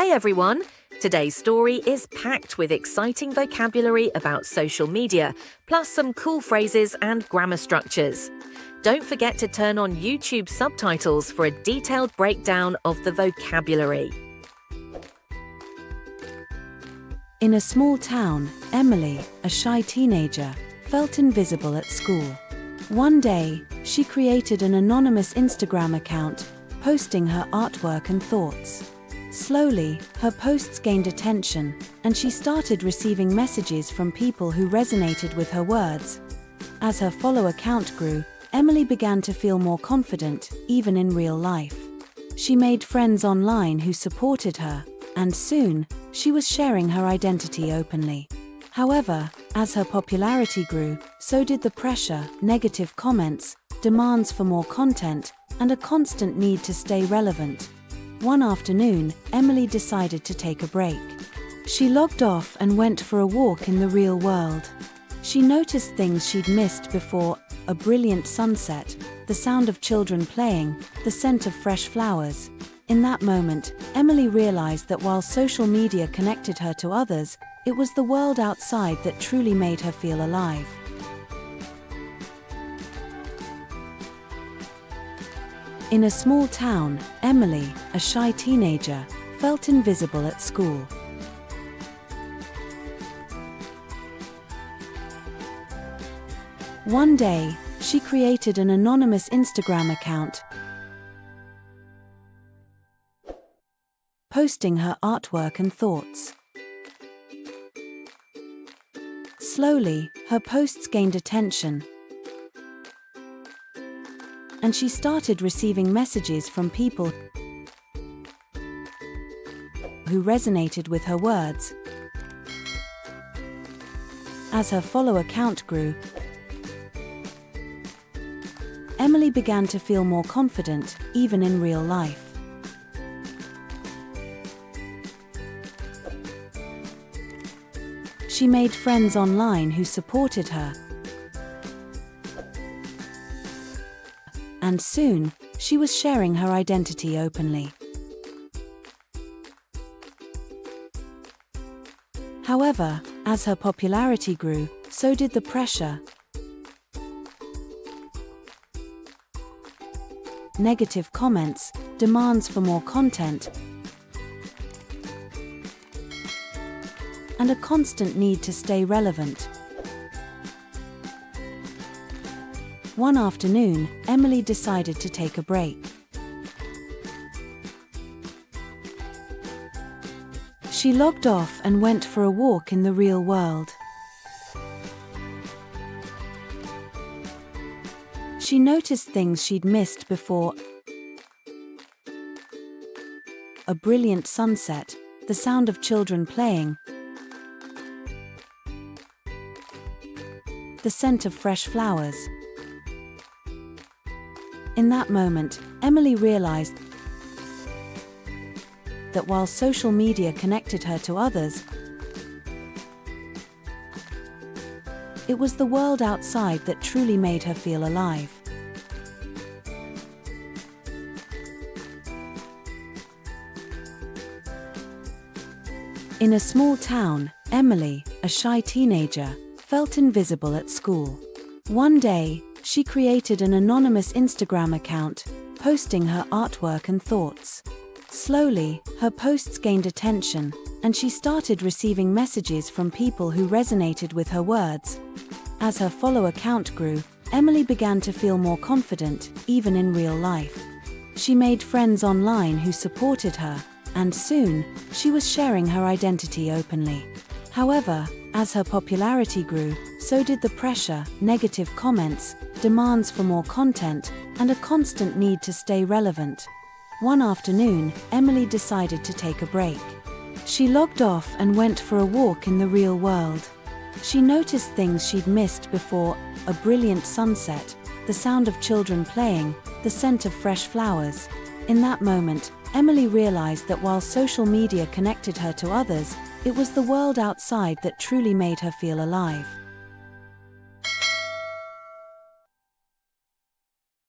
Hi everyone! Today's story is packed with exciting vocabulary about social media, plus some cool phrases and grammar structures. Don't forget to turn on YouTube subtitles for a detailed breakdown of the vocabulary. In a small town, Emily, a shy teenager, felt invisible at school. One day, she created an anonymous Instagram account, posting her artwork and thoughts. Slowly, her posts gained attention, and she started receiving messages from people who resonated with her words. As her follower count grew, Emily began to feel more confident, even in real life. She made friends online who supported her, and soon, she was sharing her identity openly. However, as her popularity grew, so did the pressure, negative comments, demands for more content, and a constant need to stay relevant. One afternoon, Emily decided to take a break. She logged off and went for a walk in the real world. She noticed things she'd missed before: a brilliant sunset, the sound of children playing, the scent of fresh flowers. In that moment, Emily realized that while social media connected her to others, it was the world outside that truly made her feel alive. In a small town, Emily, a shy teenager, felt invisible at school. One day, she created an anonymous Instagram account, posting her artwork and thoughts. Slowly, her posts gained attention, and she started receiving messages from people who resonated with her words. As her follower count grew, Emily began to feel more confident, even in real life. She made friends online who supported her, and soon, she was sharing her identity openly. However, as her popularity grew, so did the pressure, negative comments, demands for more content, and a constant need to stay relevant. One afternoon, Emily decided to take a break. She logged off and went for a walk in the real world. She noticed things she'd missed before: a brilliant sunset, the sound of children playing, the scent of fresh flowers. In that moment, Emily realized that while social media connected her to others, it was the world outside that truly made her feel alive. In a small town, Emily, a shy teenager, felt invisible at school. One day, she created an anonymous Instagram account, posting her artwork and thoughts. Slowly, her posts gained attention, and she started receiving messages from people who resonated with her words. As her follower count grew, Emily began to feel more confident, even in real life. She made friends online who supported her, and soon, she was sharing her identity openly. However, as her popularity grew, so did the pressure, negative comments, demands for more content, and a constant need to stay relevant. One afternoon, Emily decided to take a break. She logged off and went for a walk in the real world. She noticed things she'd missed before: a brilliant sunset, the sound of children playing, the scent of fresh flowers. In that moment, Emily realized that while social media connected her to others, it was the world outside that truly made her feel alive.